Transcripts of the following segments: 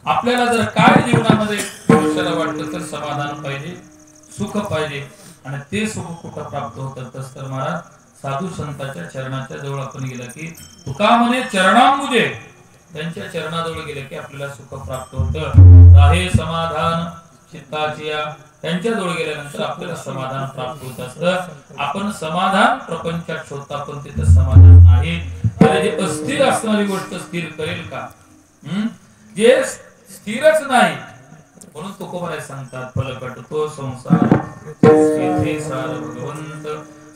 आपल्याला जर काय जीवनामध्ये मनुष्याला वाटतं तर समाधान पाहिजे, सुख पाहिजे, आणि ते सुख कुठं प्राप्त होतं तर महाराज साधू संतांच्या चरणाच्या जवळ आपण गेलं की तुका म्हणे चरणांमुळे त्यांच्या चरणाजवळ गेलं की आपल्याला सुख प्राप्त होतं. राहे समाधान चित्ताची त्यांच्या जवळ गेल्यानंतर आपल्याला समाधान प्राप्त होत असतं. आपण समाधान प्रपंचात शोधता पण तिथं समाधान नाही. तर जे अस्थिर असणारी गोष्ट स्थिर करेल का? जे स्थिरच नाही म्हणून तुकोबाराय सांगतात फलकट तो संसार येथे सार भगवंत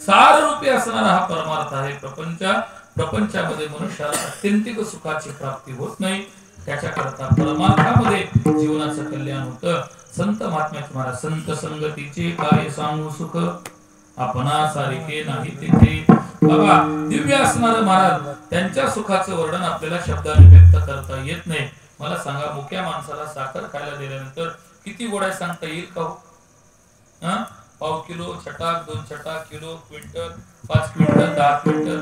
सार रूपी असणारा हा परमार्थ आहे. प्रपंचामध्ये मनुष्याला अत्यंतिक सुखाची प्राप्ती होत नाही. त्याच्याकरता परमार्थामध्ये जीवनाचं कल्याण होतं. संत महात्म्याचे महाराज संत संगतीचे काय सांगू सुख आपणा सारखे नाही तिथे. बाबा दिव्य असणारे महाराज त्यांच्या सुखाचं वर्णन आपल्याला शब्दाने व्यक्त करता येत नाही. मला सांगा मुक्या माणसाला साखर खायला दिल्यानंतर किती गोडाय सांगता येईल का हो? पाव किलो छटाक 2 छटाक किलो क्विंटल 5 क्विंटल 10 क्विंटल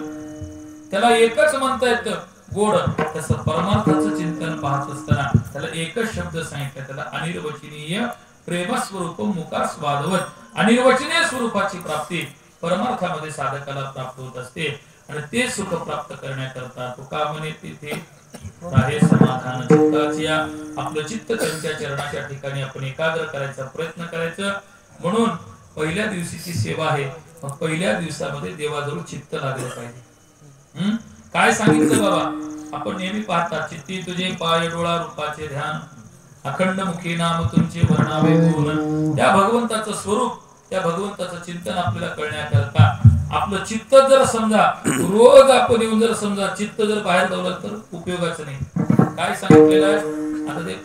त्याला एकच म्हणता येतं गोड. तसं परमार्थाचं चिंतन पाहत असताना त्याला एकच शब्द सांगितला, त्याला अनिर्वचनीय प्रेमस्वरूप मुखास्वादवत अनिर्वचनीय स्वरूपाची प्राप्ती परमार्थामध्ये साधकाला प्राप्त होत असते. आणि ते सुख प्राप्त करण्याकरता तुका म्हणे तिथे राहे समाधान चित्ताची. आपलं चित्त त्यांच्या चरणाच्या ठिकाणी आपण एकाग्र करायचा प्रयत्न करायचं. म्हणून पहिल्या दिवशीची सेवा आहे. मग पहिल्या दिवसामध्ये देवाजवळ चित्त लागलं पाहिजे. काय सांगितलं बाबा? आपण नेहमी पाहतात चित्ती तुझे पाय डोळा रूपाचे ध्यान अखंड मुखी नाम तुमचे वर्णावे बोल. त्या भगवंताचं स्वरूप त्या भगवंताचं चिंतन आपल्याला कळण्याकरता आपलं चित्त जर समजा रोज आपण येऊन जर समजा चित्त जर बाहेर जावलं तर उपयोगाचं नाही. काय सांगितलेलं आहे आता ते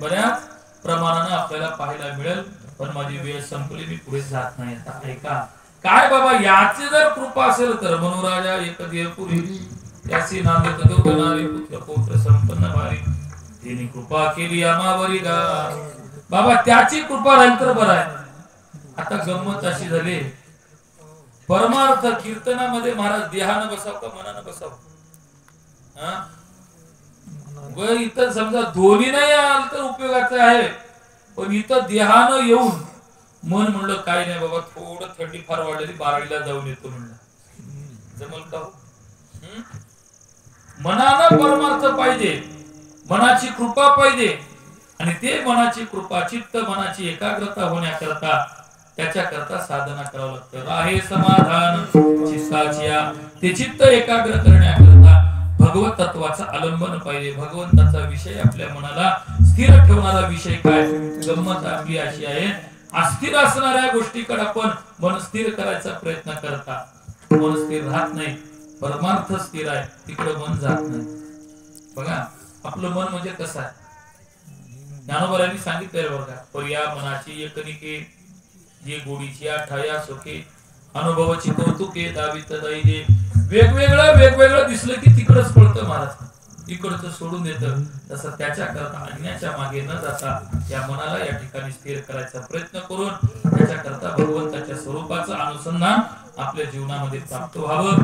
बऱ्याच प्रमाणाने आपल्याला पाहायला मिळेल. पण माझी वेळ संपली, मी पुढे जात नाही. आता ऐका काय बाबा, याची जर कृपा असेल तर मनुराजा एक देवपुरी त्याची नामे गणारे पुत्र पौत्र संपन्न भारी तिने कृपा केली आमावरी गा. बाबा त्याची कृपा राहील तर बरं आहे. आता गंमत अशी झाली परमार्थ कीर्तनामध्ये महाराज देहानं बसाव का मनानं बसाव? इथं समजा दोन्ही नाही आलं तर उपयोगाचं आहे, पण इथं देहानं येऊन मन म्हणलं काय नाही बाबा, थोडं थंडी फार वाढलेली, बारावीला जाऊन येतो म्हणलं, जमल का? मनानं परमार्थ पाहिजे, मनाची कृपा पाहिजे, आणि ते मनाची कृपा, चित्त मनाची एकाग्रता होण्याकरता त्याच्याकरता साधना करावं लागतं. आहे समाधान चित्ताच्या, ते चित्त एकाग्र करण्याकरता भगवत तत्वाचा अवलंबन पाहिजे. भगवंताचा विषय आपल्या मनाला स्थिर ठेवणारा विषय काय? गंमत आपली अशी आहे, अस्थिर असणाऱ्या गोष्टीकडे आपण मन स्थिर करायचा प्रयत्न करता, मन स्थिर राहत नाही. परमार्थ स्थिर आहे, तिकडे मन जात नाही. बघा आपलं मन म्हणजे कसं आहे, ज्ञानोबरांनी सांगितलेलं बघा, पर्या मनाची एकनिके, जे गोडीची ठाया सुखे, अनुभवाची कौतुके दावित दैजे. वेगवेगळं दिसलं की तिकडच पळतं महाराज, इकडचं सोडून देतं. तसं त्याच्या करता अन्याच्या मागे न जाता या मनाला या ठिकाणी स्थिर करायचा प्रयत्न करून त्याच्याकरता भगवंताच्या स्वरूपाचं अनुसंधान आपल्या जीवनामध्ये प्राप्त व्हावं.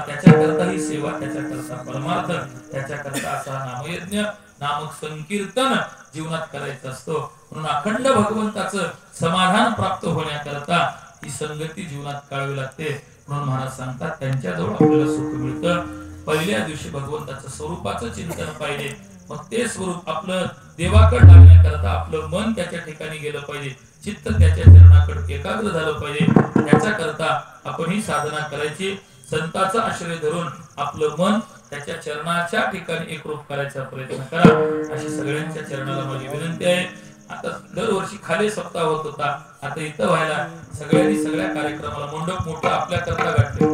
त्याच्याकरता ही सेवा, त्याच्याकरता परमार्थ, त्याच्याकरता असा नामयज्ञ, नामक संकीर्तन जीवनात करायचं असतो. म्हणून अखंड भगवंताचं समाधान प्राप्त होण्याकरता ही संगती जीवनात काढावी लागते. म्हणून महाराज सांगतात, त्यांच्याजवळ आपल्याला सुख मिळतं. पहिल्या दिवशी भगवंताचं स्वरूपाचं चिंतन पाहिजे, मग ते स्वरूप आपलं देवाकडे लागण्याकरता आपलं मन त्याच्या ठिकाणी गेलं पाहिजे, चित्त त्याच्या चरणाकडे एकाग्र झालं पाहिजे. त्याच्याकरता आपण ही साधना करायची. संतांचा आश्रय धरून आपलं मन त्याच्या चरणाच्या ठिकाणी एकरूप करायचा प्रयत्न करा, अशी सगळ्यांच्या चरणाला माझी विनंती आहे. आता दरवर्षी खाली सप्ताह होत होता, आता इथं व्हायला सगळ्यांनी सगळ्या कार्यक्रमाला मंडप मोठा आपल्या करता गाठले.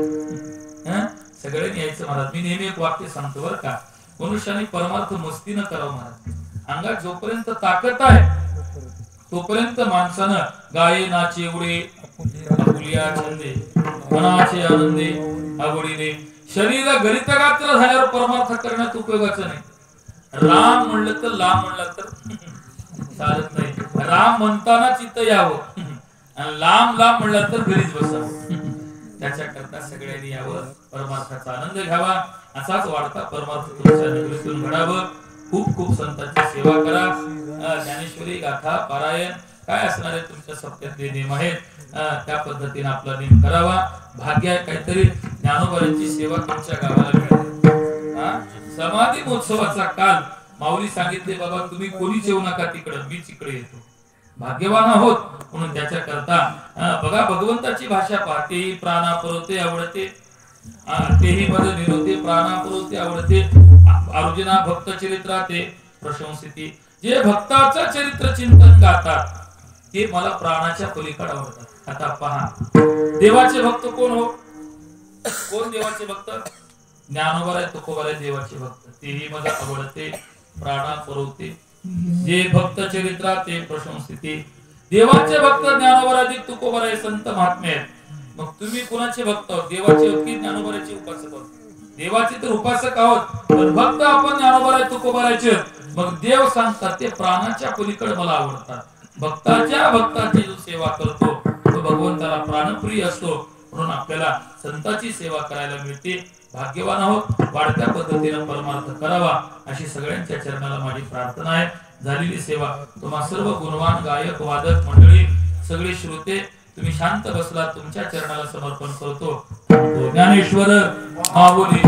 सगळ्यांनी यायचं महाराज. मी नेहमी एक वाक्य सांगतो बरं का, मनुष्याने परमार्थ मस्तीनं करावं महाराज. अंगात जोपर्यंत ताकद आहे तोपर्यंत माणसानं गाये नाचे उडे आपुलिया छंदे, मनाचे आनंदे आवडीने. शरीर गरित गात्र झाल्यावर परमार्थ करण्यात उपयोगाचं नाही. राम म्हणलं तर लांब म्हणलं तर चालत नाही. राम म्हणताना चित्त यावं, आणि लांब म्हणलं तर घरीच बसावं. त्याच्याकरता सगळ्यांनी यावं, परमार्थाचा आनंद घ्यावा. असाच वाढता परमार्थ तुमच्या नगरीतून घडावं. खूप खूप संतांची सेवा करा. ज्ञानेश्वरी गाथा पारायण काय असणारे तुमच्या सप्त्यातले नियम आहेत, त्या पद्धतीने आपला नियम करावा. भाग्य काहीतरी ज्ञानोबरांची सेवा तुमच्या गावाला मिळाली. समाधी महोत्सवाचा काल माऊली सांगितले, बाबा तुम्ही कोणीच येऊ नका तिकडं, मीच इकडे येतो. भाग्यवान आहोत म्हणून त्याच्याकरता बघा भगवंताची भाषा पाहते, प्राणा पुरवते आवडते, तेही मद निरोते प्राणा पुरवते आवडते. अर्जुना भक्त चरित्राते प्रशंसिती. जे भक्ताचं चरित्र चिंतन गातात ते मला प्राणाच्या पलीकडे आवडतात. आता पहा, देवाचे भक्त कोण हो? कोण देवाचे भक्त? ज्ञानोबा आहे, तुकोबा आहे देवाचे भक्त. तेही मला आवडते प्राणा पुरवते. जे भक्त चरित्रा ते प्रशंसिते. देवाचे भक्त ज्ञानोबराधिक तुकोबराय संत महात्मे आहेत. मग तुम्ही कोणाचे भक्त आहोत? देवाचे की ज्ञानोबराचे उपासक आहोत? देवाचे तर उपासक आहोत, पण भक्त आपण ज्ञानोबराय तुकोबरायचे. मग देव सांगतात ते प्राणाच्या पलीकडे मला आवडतात. भक्ताची जो सेवा करतो तो भगवंताला प्राणप्रिय असतो. म्हणून आपल्याला संतांची सेवा करायला मिळते. भाग्यवान आहोत. वाढत्या पद्धतीने परमार्थ करावा अशी सगळ्यांच्या चरणाला माझी प्रार्थना आहे. झालेली सेवा तुम्हा सर्व गुणवान गायक वादक मंडळी सगळे श्रोते तुम्ही शांत बसला, तुमच्या चरणाला समर्पण करतो. ज्ञानेश्वर माऊली